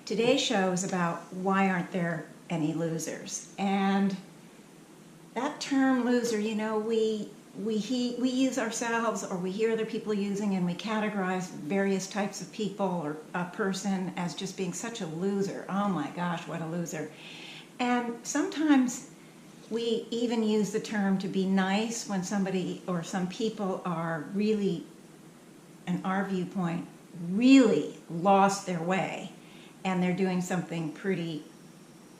Today's show is about why aren't there any losers? And that term loser, you know, we use ourselves, or we hear other people using, and we categorize various types of people or a person as just being such a loser. Oh my gosh, what a loser. And sometimes we even use the term to be nice when somebody or some people are really, in our viewpoint, really lost their way and they're doing something pretty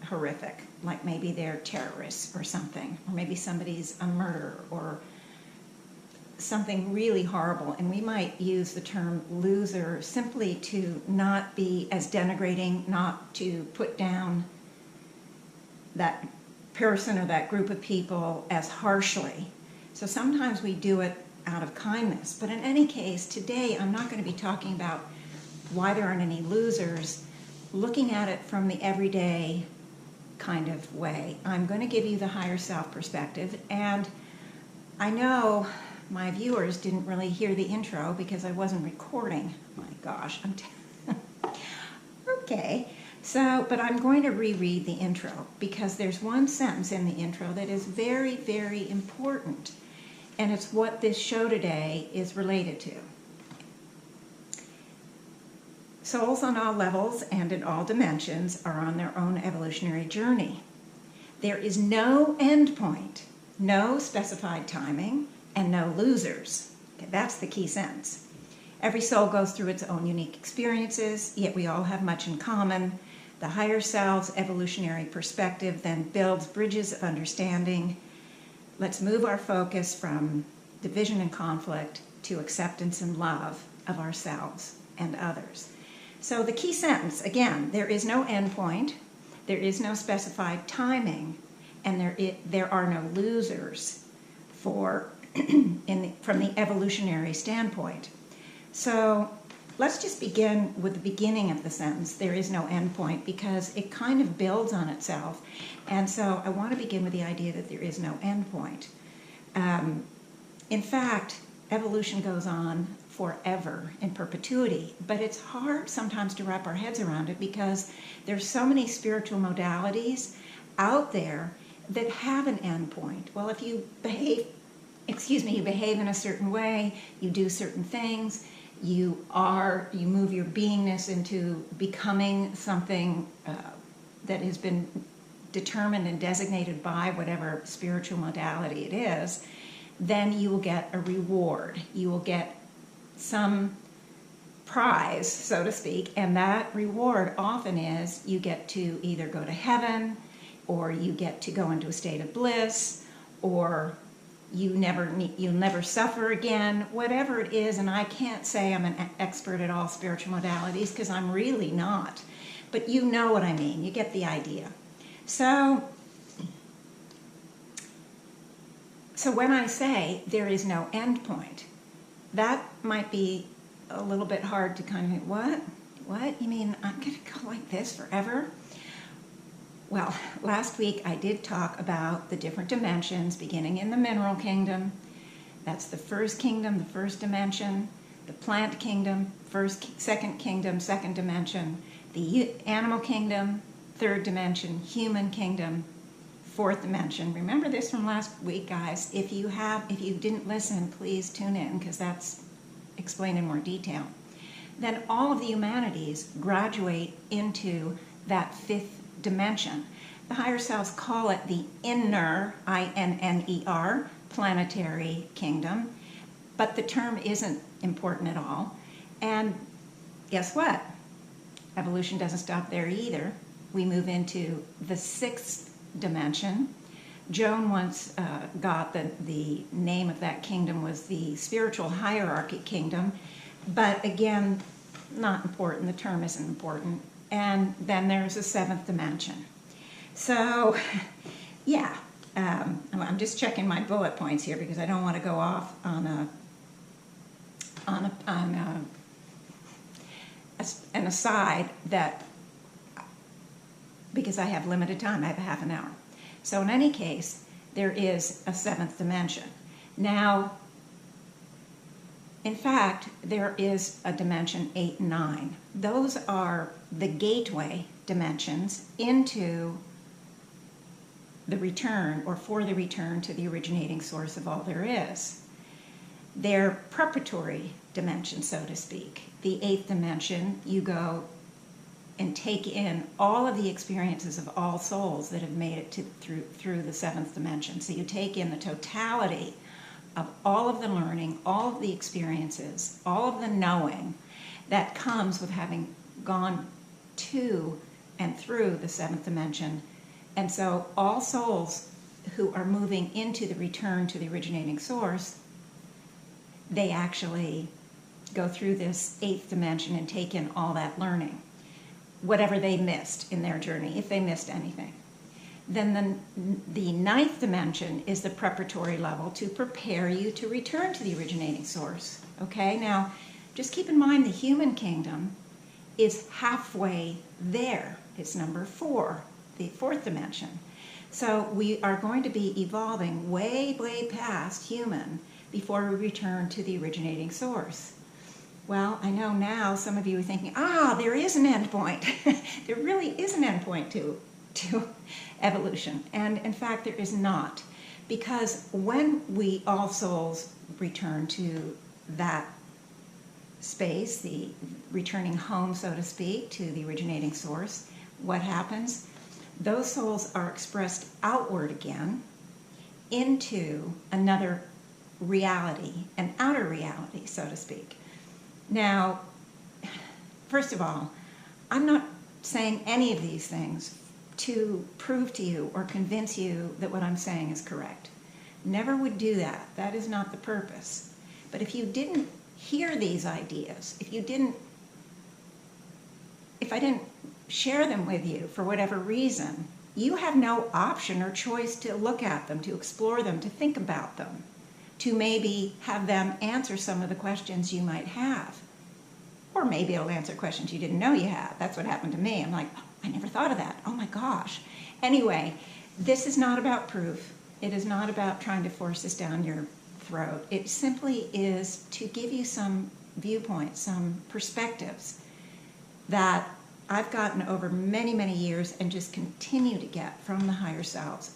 horrific, like maybe they're terrorists or something, or maybe somebody's a murderer or something really horrible, and we might use the term loser simply to not be as denigrating, not to put down that person or that group of people as harshly. So sometimes we do it out of kindness. But in any case, today I'm not going to be talking about why there aren't any losers, looking at it from the everyday kind of way. I'm going to give you the higher self perspective, and I know my viewers didn't really hear the intro because I wasn't recording. My gosh, okay. So, but I'm going to reread the intro because there's one sentence in the intro that is very, very important, and it's what this show today is related to. Souls on all levels and in all dimensions are on their own evolutionary journey. There is no end point, no specified timing, and no losers. Okay, that's the key sentence. Every soul goes through its own unique experiences, yet we all have much in common. The higher self's evolutionary perspective then builds bridges of understanding. Let's move our focus from division and conflict to acceptance and love of ourselves and others. So the key sentence, again, there is no end point, there is no specified timing, and there are no losers from the evolutionary standpoint. So let's just begin with the beginning of the sentence, there is no end point, because it kind of builds on itself. And so I want to begin with the idea that there is no end point. In fact, evolution goes on forever, in perpetuity, but it's hard sometimes to wrap our heads around it because there's so many spiritual modalities out there that have an end point. Well, if you behave in a certain way, you do certain things, you move your beingness into becoming something that has been determined and designated by whatever spiritual modality it is, then you will get a reward. You will get some prize, so to speak, and that reward often is you get to either go to heaven, or you get to go into a state of bliss, or you'll never suffer again, whatever it is. And I can't say I'm an expert at all spiritual modalities because I'm really not, but you know what I mean. You get the idea. So when I say there is no end point, that might be a little bit hard to kind of think, what? You mean I'm going to go like this forever? Well, last week I did talk about the different dimensions beginning in the mineral kingdom. That's the first kingdom, the first dimension. The plant kingdom, second kingdom, second dimension. The animal kingdom, third dimension. Human kingdom, fourth dimension. Remember this from last week, guys. If you didn't listen, please tune in because that's explained in more detail. Then all of the humanities graduate into that fifth dimension. The higher selves call it the inner, I-N-N-E-R, planetary kingdom, but the term isn't important at all. And guess what? Evolution doesn't stop there either. We move into the sixth dimension. Joan once got the name of that kingdom was the spiritual hierarchy kingdom, but again, not important. The term isn't important. And then there's a seventh dimension. So, yeah, I'm just checking my bullet points here because I don't want to go off on an aside that, because I have limited time, I have a half an hour. So in any case, there is a seventh dimension. Now, In fact, there is a dimension 8 and 9. Those are the gateway dimensions into the return, or for the return to the originating source of all there is. They're preparatory dimensions, so to speak. The 8th dimension, you go and take in all of the experiences of all souls that have made it through the 7th dimension. So you take in the totality of all of the learning, all of the experiences, all of the knowing that comes with having gone to and through the 7th dimension. And so all souls who are moving into the return to the originating source, they actually go through this 8th dimension and take in all that learning, whatever they missed in their journey, if they missed anything. Then the 9th dimension is the preparatory level to prepare you to return to the originating source. Okay, now just keep in mind the human kingdom is halfway there. It's number 4, the 4th dimension. So we are going to be evolving way, way past human before we return to the originating source. Well, I know now some of you are thinking, there is an end point. There really is an end point to evolution. And in fact, there is not. Because when we all souls return to that space, the returning home, so to speak, to the originating source, what happens? Those souls are expressed outward again into another reality, an outer reality, so to speak. Now, first of all, I'm not saying any of these things to prove to you or convince you that what I'm saying is correct. Never would do that. That is not the purpose. But if you didn't hear these ideas, if I didn't share them with you for whatever reason, you have no option or choice to look at them, to explore them, to think about them, to maybe have them answer some of the questions you might have. Or maybe it'll answer questions you didn't know you had. That's what happened to me. I'm like, I never thought of that. Oh my gosh. Anyway, this is not about proof. It is not about trying to force this down your throat. It simply is to give you some viewpoints, some perspectives that I've gotten over many, many years and just continue to get from the higher selves.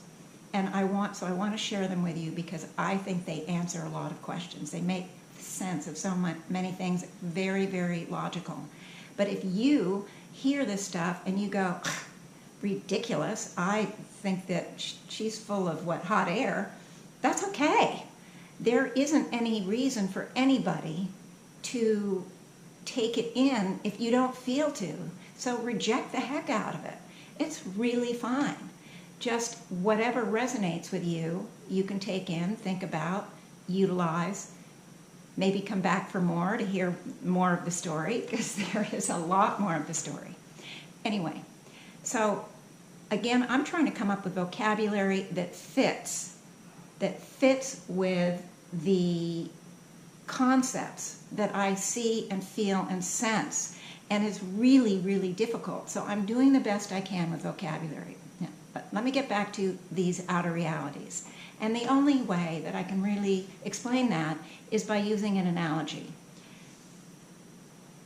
And I want to share them with you because I think they answer a lot of questions. They make sense of so many things, very, very logical. But if you hear this stuff and you go, ridiculous, I think that she's full of hot air, that's okay. There isn't any reason for anybody to take it in if you don't feel to. So reject the heck out of it. It's really fine. Just whatever resonates with you, you can take in, think about, utilize, maybe come back for more to hear more of the story, because there is a lot more of the story. Anyway, so again, I'm trying to come up with vocabulary that fits with the concepts that I see and feel and sense, and it's really, really difficult. So I'm doing the best I can with vocabulary. Now, but let me get back to these outer realities. And the only way that I can really explain that is by using an analogy.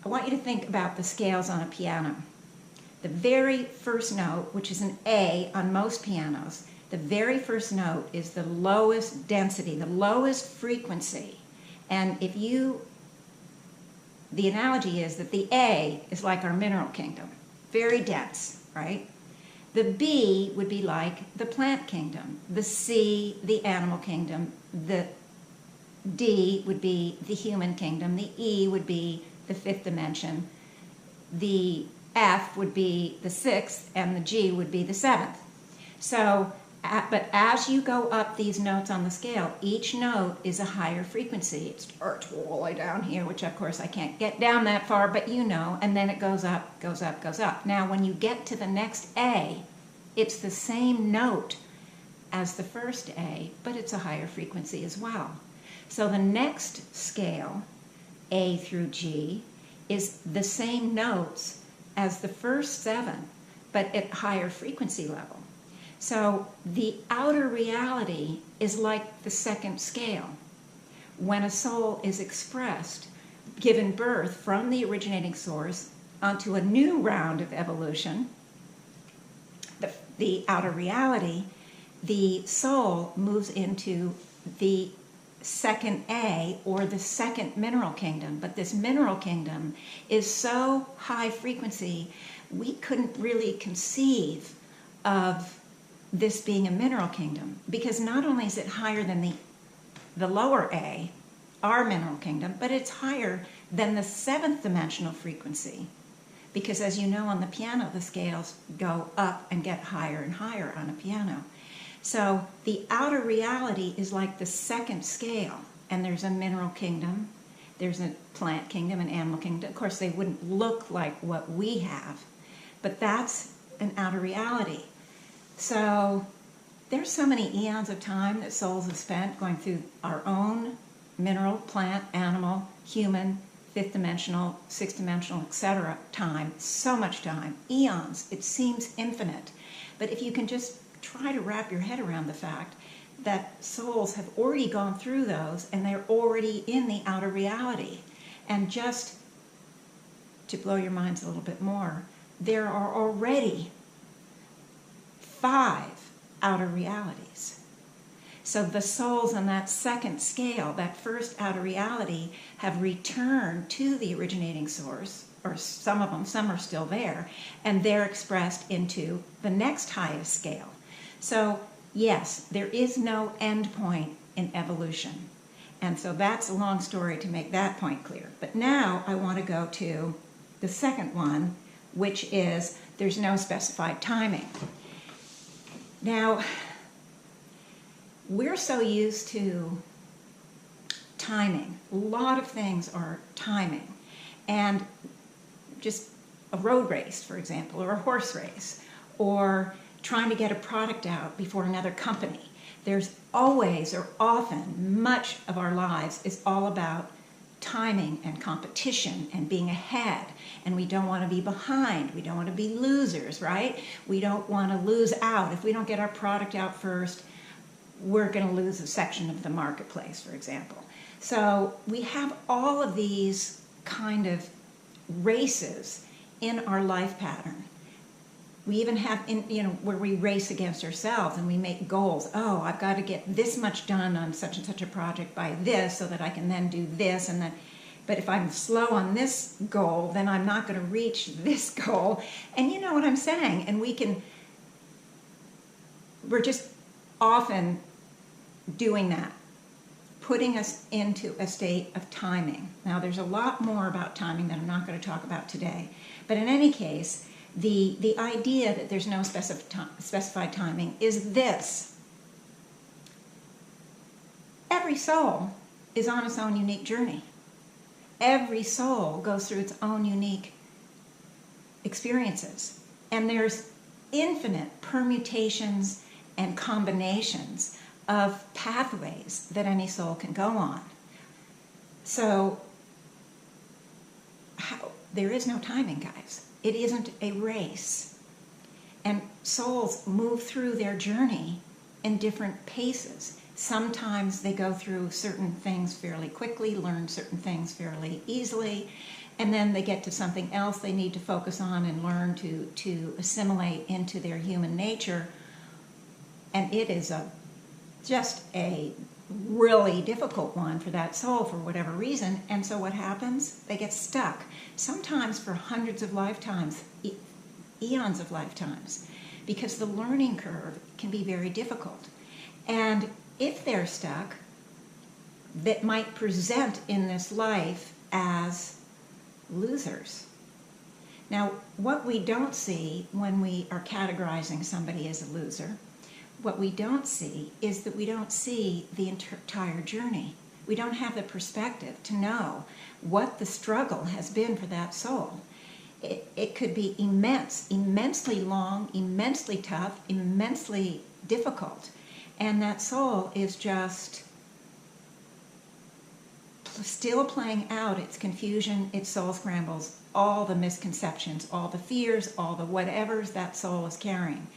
I want you to think about the scales on a piano. The very first note, which is an A on most pianos, the very first note is the lowest density, the lowest frequency. And the analogy is that the A is like our mineral kingdom, very dense, right? The B would be like the plant kingdom, the C, the animal kingdom, the D would be the human kingdom, the E would be the 5th dimension, the F would be the 6th, and the G would be the 7th. So, but as you go up these notes on the scale, each note is a higher frequency. It starts all the way down here, which of course I can't get down that far, but you know, and then it goes up, goes up, goes up. Now when you get to the next A, it's the same note as the first A, but it's a higher frequency as well. So the next scale, A through G, is the same notes as the first 7, but at higher frequency level. So the outer reality is like the second scale. when a soul is expressed, given birth from the originating source onto a new round of evolution, the outer reality, the soul moves into the second A, or the second mineral kingdom. But this mineral kingdom is so high frequency, we couldn't really conceive of this being a mineral kingdom, because not only is it higher than the lower A, our mineral kingdom, but it's higher than the seventh dimensional frequency. Because as you know, on the piano, the scales go up and get higher and higher on a piano. So the outer reality is like the second scale, and there's a mineral kingdom, there's a plant kingdom, an animal kingdom. Of course, they wouldn't look like what we have, but that's an outer reality. So there's so many eons of time that souls have spent going through our own mineral, plant, animal, human, fifth dimensional, sixth dimensional, etc. time, so much time, eons. It seems infinite. But if you can just try to wrap your head around the fact that souls have already gone through those and they're already in the outer reality. And just to blow your minds a little bit more, there are already 5 outer realities. So the souls on that second scale, that first outer reality, have returned to the originating source, or some of them, some are still there, and they're expressed into the next highest scale. So yes, there is no end point in evolution. And so that's a long story to make that point clear. But now I want to go to the second one, which is there's no specified timing. Now, we're so used to timing. A lot of things are timing. And just a road race, for example, or a horse race, or trying to get a product out before another company. There's always, or often, much of our lives is all about timing and competition and being ahead. And we don't want to be behind. We don't want to be losers, right? We don't want to lose out. If we don't get our product out first, we're going to lose a section of the marketplace, for example. So we have all of these kind of races in our life pattern. We even have, where we race against ourselves and we make goals. Oh, I've got to get this much done on such and such a project by this so that I can then do this and then. But if I'm slow on this goal, then I'm not going to reach this goal. And you know what I'm saying? And we're just often doing that, putting us into a state of timing. Now, there's a lot more about timing that I'm not going to talk about today. But in any case, the idea that there's no specified timing is this. Every soul is on its own unique journey. Every soul goes through its own unique experiences. And there's infinite permutations and combinations of pathways that any soul can go on. So there is no timing, guys. It isn't a race. And souls move through their journey in different paces. Sometimes they go through certain things fairly quickly, learn certain things fairly easily, and then they get to something else they need to focus on and learn to assimilate into their human nature. And it is just a really difficult one for that soul for whatever reason. And so what happens? They get stuck, sometimes for hundreds of lifetimes, eons of lifetimes, because the learning curve can be very difficult. And if they're stuck, that might present in this life as losers. Now, what we don't see when we are categorizing somebody as a loser, what we don't see is that we don't see the entire journey. We don't have the perspective to know what the struggle has been for that soul. It could be immense, immensely long, immensely tough, immensely difficult. And that soul is just still playing out its confusion, its soul scrambles, all the misconceptions, all the fears, all the whatevers that soul is carrying.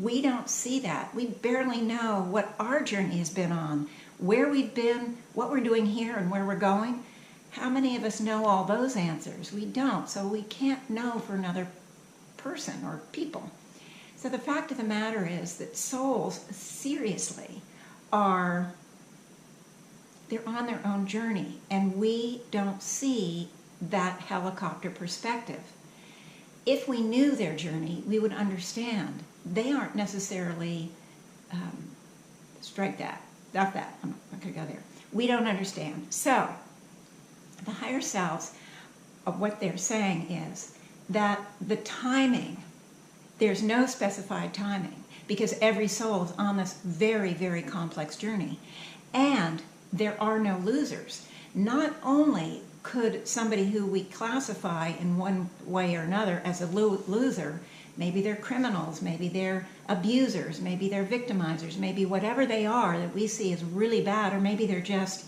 We don't see that. We barely know what our journey has been on. where we've been, what we're doing here, and where we're going. How many of us know all those answers? We don't, so we can't know for another person or people. So the fact of the matter is that souls, seriously, they're on their own journey, and we don't see that helicopter perspective. If we knew their journey, we would understand. They aren't necessarily, strike that, not that, I'm not going to go there. We don't understand. So, the higher selves, of what they're saying is that the timing, there's no specified timing, because every soul is on this very, very complex journey. And there are no losers. Not only could somebody who we classify in one way or another as a loser, maybe they're criminals, maybe they're abusers, maybe they're victimizers, maybe whatever they are that we see as really bad, or maybe they're just,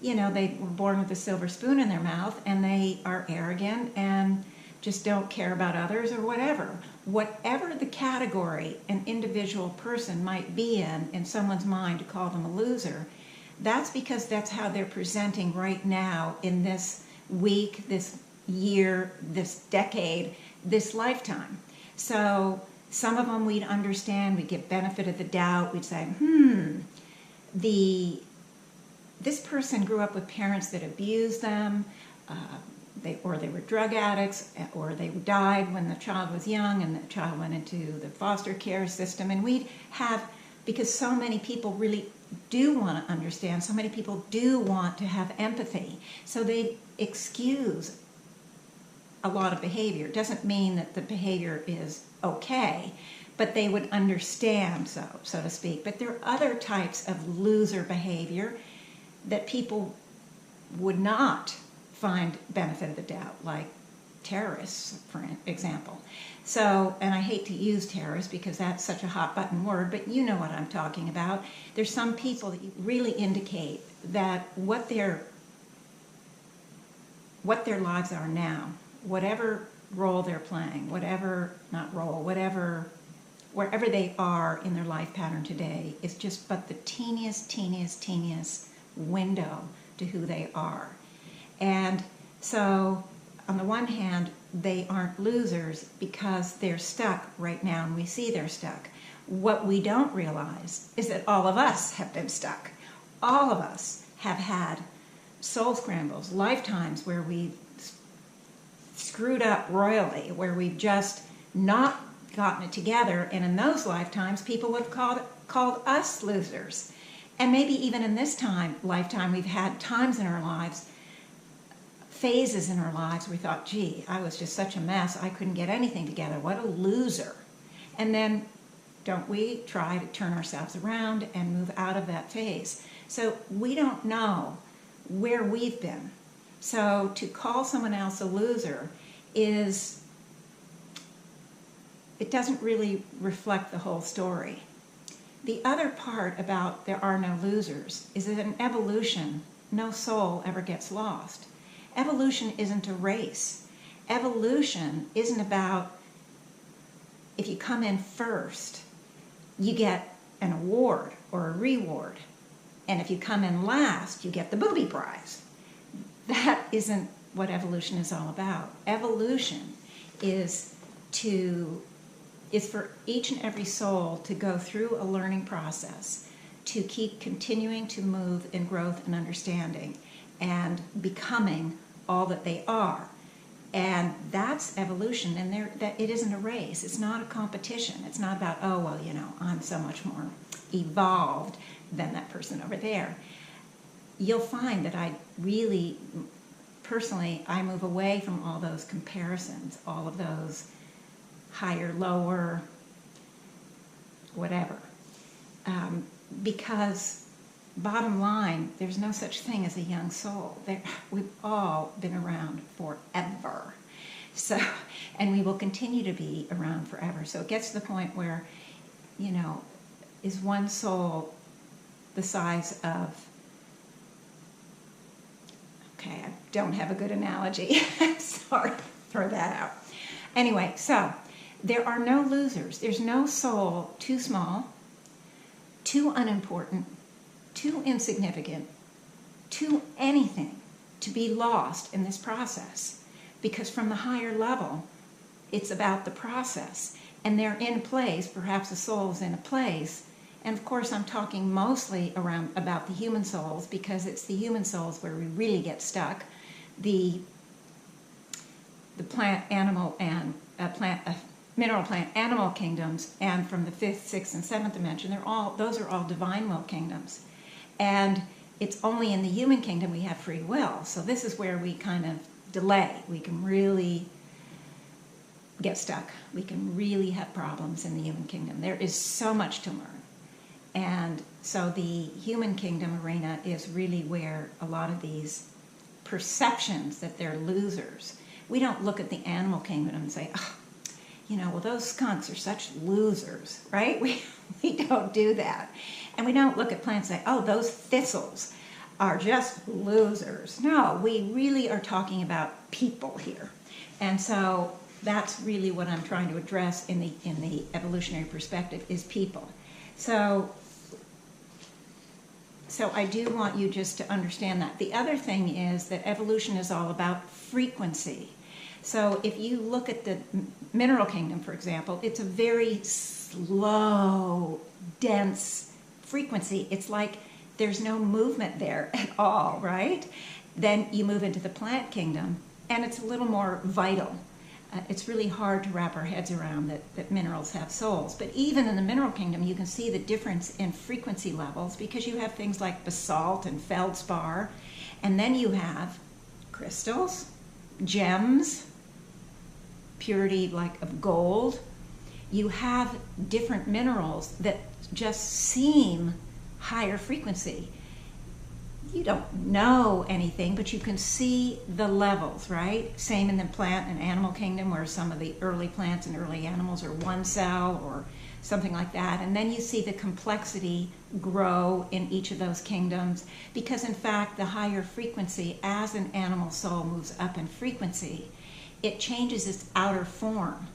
they were born with a silver spoon in their mouth and they are arrogant and just don't care about others or whatever. Whatever the category an individual person might be in someone's mind to call them a loser, that's because that's how they're presenting right now in this week, this year, this decade, this lifetime. So some of them we'd understand, we'd give benefit of the doubt, we'd say, this person grew up with parents that abused them, they were drug addicts, or they died when the child was young and the child went into the foster care system. And we'd have, because so many people really do want to understand, so many people do want to have empathy, so they excuse a lot of behavior. It doesn't mean that the behavior is okay, but they would understand, so to speak. But there are other types of loser behavior that people would not find benefit of the doubt, like terrorists, for example. So, and I hate to use terrorists because that's such a hot button word, but you know what I'm talking about. There's some people that really indicate that what their lives are now, whatever role they're playing, wherever they are in their life pattern today, is just but the teeniest window to who they are. And so, on the one hand, they aren't losers because they're stuck right now, and we see they're stuck. What we don't realize is that all of us have been stuck. All of us have had soul scrambles, lifetimes where we've screwed up royally, where we've just not gotten it together, and in those lifetimes, people would have called us losers. And maybe even in this lifetime, we've had times in our lives, phases in our lives, we thought, gee, I was just such a mess, I couldn't get anything together, what a loser. And then, don't we try to turn ourselves around and move out of that phase? So we don't know where we've been. So to call someone else a loser it doesn't really reflect the whole story. The other part about there are no losers is that in evolution, no soul ever gets lost. Evolution isn't a race. Evolution isn't about if you come in first, you get an award or a reward. And if you come in last, you get the booby prize. That isn't what evolution is all about. Evolution is for each and every soul to go through a learning process, to keep continuing to move in growth and understanding and becoming all that they are. And that's evolution, and that it isn't a race. It's not a competition. It's not about, oh, well, I'm so much more evolved than that person over there. You'll find that I really, personally, I move away from all those comparisons, all of those higher, lower, whatever. Because bottom line, there's no such thing as a young soul. We've all been around forever. So, and we will continue to be around forever. So it gets to the point where, is one soul the size of, okay, I don't have a good analogy. Sorry, throw that out. Anyway, so there are no losers. There's no soul too small, too unimportant, too insignificant, too anything to be lost in this process. Because from the higher level, it's about the process. And they're in place, perhaps the soul's in a place. And of course, I'm talking mostly about the human souls, because it's the human souls where we really get stuck. The plant, animal, and mineral, plant, animal kingdoms, and from the 5th, 6th, and 7th dimension, those are all divine will kingdoms. And it's only in the human kingdom we have free will. So this is where we kind of delay. We can really get stuck. We can really have problems in the human kingdom. There is so much to learn. And so the human kingdom arena is really where a lot of these perceptions that they're losers. We don't look at the animal kingdom and say, oh, well, those skunks are such losers, right? We don't do that. And we don't look at plants and say, oh, those thistles are just losers. No, we really are talking about people here. And so that's really what I'm trying to address in the evolutionary perspective, is people. So I do want you just to understand that. The other thing is that evolution is all about frequency. So if you look at the mineral kingdom, for example, it's a very slow, dense frequency. It's like there's no movement there at all, right? Then you move into the plant kingdom, and it's a little more vital. It's really hard to wrap our heads around that minerals have souls. But even in the mineral kingdom, you can see the difference in frequency levels, because you have things like basalt and feldspar, and then you have crystals, gems, purity like of gold. You have different minerals that just seem higher frequency. You don't know anything, but you can see the levels, right? Same in the plant and animal kingdom, where some of the early plants and early animals are one cell or something like that. And then you see the complexity grow in each of those kingdoms, because in fact, the higher frequency, as an animal soul moves up in frequency, it changes its outer form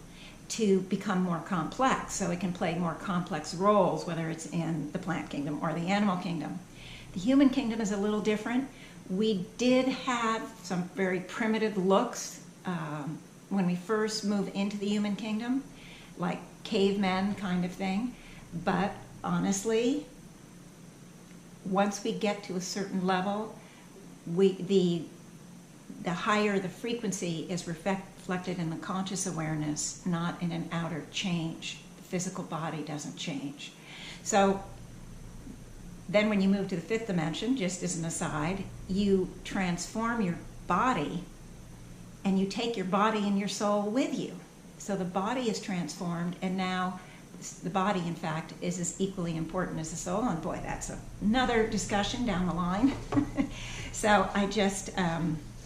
to become more complex. So it can play more complex roles, whether it's in the plant kingdom or the animal kingdom. The human kingdom is a little different. We did have some very primitive looks when we first moved into the human kingdom, like cavemen kind of thing. But honestly, once we get to a certain level, the higher the frequency is reflected in the conscious awareness, not in an outer change. The physical body doesn't change. So then when you move to the 5th dimension, just as an aside, you transform your body, and you take your body and your soul with you. So the body is transformed, and now the body, in fact, is as equally important as the soul. And boy, that's another discussion down the line. So I just,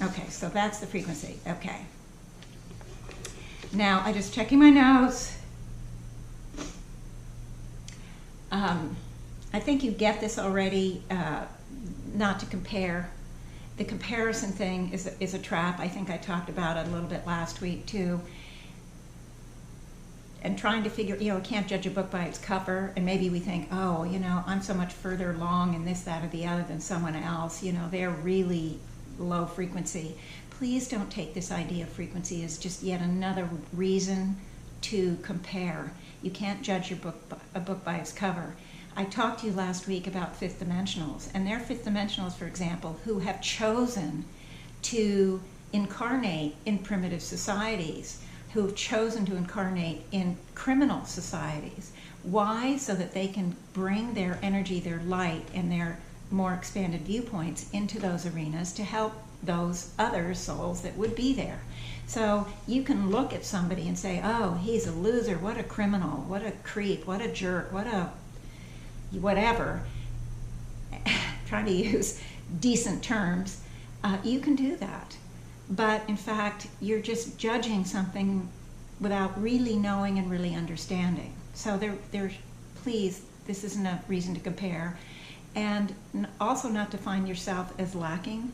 okay, so that's the frequency. Okay. Now, I'm just checking my notes. I think you get this already, not to compare. The comparison thing is a trap. I think I talked about it a little bit last week too. And trying to figure, I can't judge a book by its cover. And maybe we think, oh, I'm so much further along in this, that, or the other than someone else. They're really low frequency. Please don't take this idea of frequency as just yet another reason to compare. You can't judge a book by its cover. I talked to you last week about 5th dimensionals, and they're 5th dimensionals, for example, who have chosen to incarnate in primitive societies, who have chosen to incarnate in criminal societies. Why? So that they can bring their energy, their light, and their more expanded viewpoints into those arenas to help those other souls that would be there. So you can look at somebody and say, oh, he's a loser, what a criminal, what a creep, what a jerk, what a whatever, trying to use decent terms. You can do that. But in fact, you're just judging something without really knowing and really understanding. So please, this isn't a reason to compare. And also not to find yourself as lacking.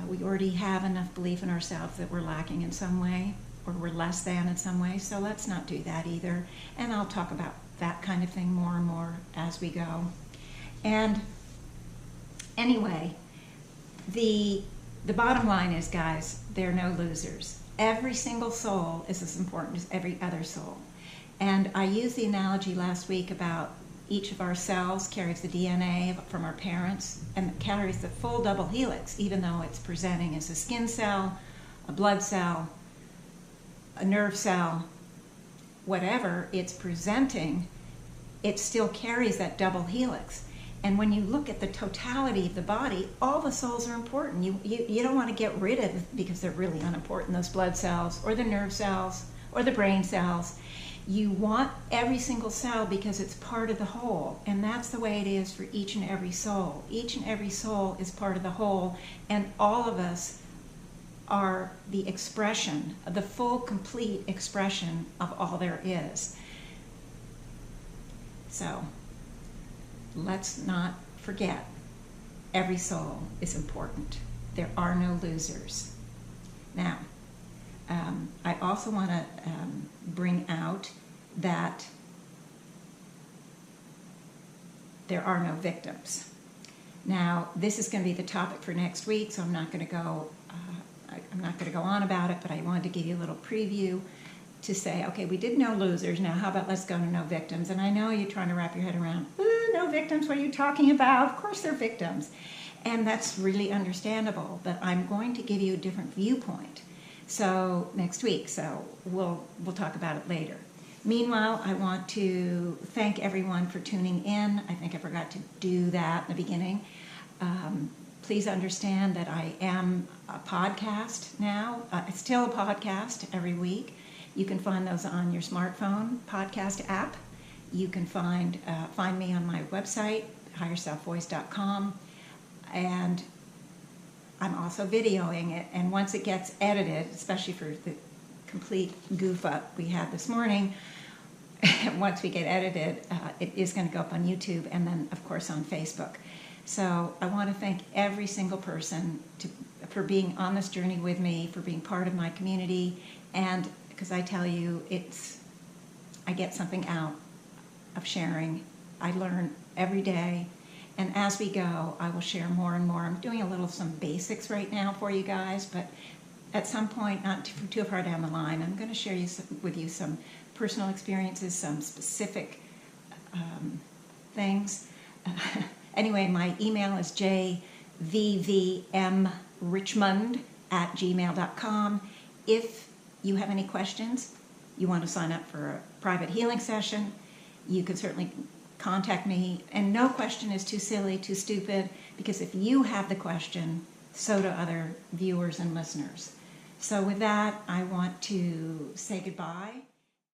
We already have enough belief in ourselves that we're lacking in some way, or we're less than in some way, so let's not do that either. And I'll talk about that kind of thing more and more as we go. And Anyway, the bottom line is, guys, there are no losers. Every single soul is as important as every other soul. And I used the analogy last week about each of our cells carries the DNA from our parents and carries the full double helix, even though it's presenting as a skin cell, a blood cell, a nerve cell, whatever it's presenting, it still carries that double helix. And when you look at the totality of the body, all the cells are important. You don't want to get rid of, because they're really unimportant, those blood cells or the nerve cells or the brain cells. You want every single cell because it's part of the whole. And that's the way it is for each and every soul. Each and every soul is part of the whole, and all of us are the expression, the full, complete expression of all there is. So, let's not forget, every soul is important. There are no losers. Now, I also want to bring out that there are no victims. Now, this is going to be the topic for next week, so I'm not going to go on about it, but I wanted to give you a little preview to say, okay, we did no losers. Now, how about let's go to no victims? And I know you're trying to wrap your head around, no victims, what are you talking about? Of course they're victims. And that's really understandable, but I'm going to give you a different viewpoint. So next week, so we'll talk about it later. Meanwhile, I want to thank everyone for tuning in. I think I forgot to do that in the beginning. Please understand that I am a podcast now. It's still a podcast every week. You can find those on your smartphone podcast app. You can find me on my website, higherselfvoice.com, and I'm also videoing it. And once it gets edited, especially for the complete goof up we had this morning, once we get edited, it is going to go up on YouTube and then, of course, on Facebook. So I want to thank every single person for being on this journey with me, for being part of my community, and because I tell you, I get something out of sharing. I learn every day, and as we go, I will share more and more. I'm doing some basics right now for you guys, but at some point, not too far down the line, I'm going to share with you some personal experiences, some specific things. Anyway, my email is jvvmrichmond@gmail.com. If you have any questions, you want to sign up for a private healing session, you can certainly contact me. And no question is too silly, too stupid, because if you have the question, so do other viewers and listeners. So with that, I want to say goodbye.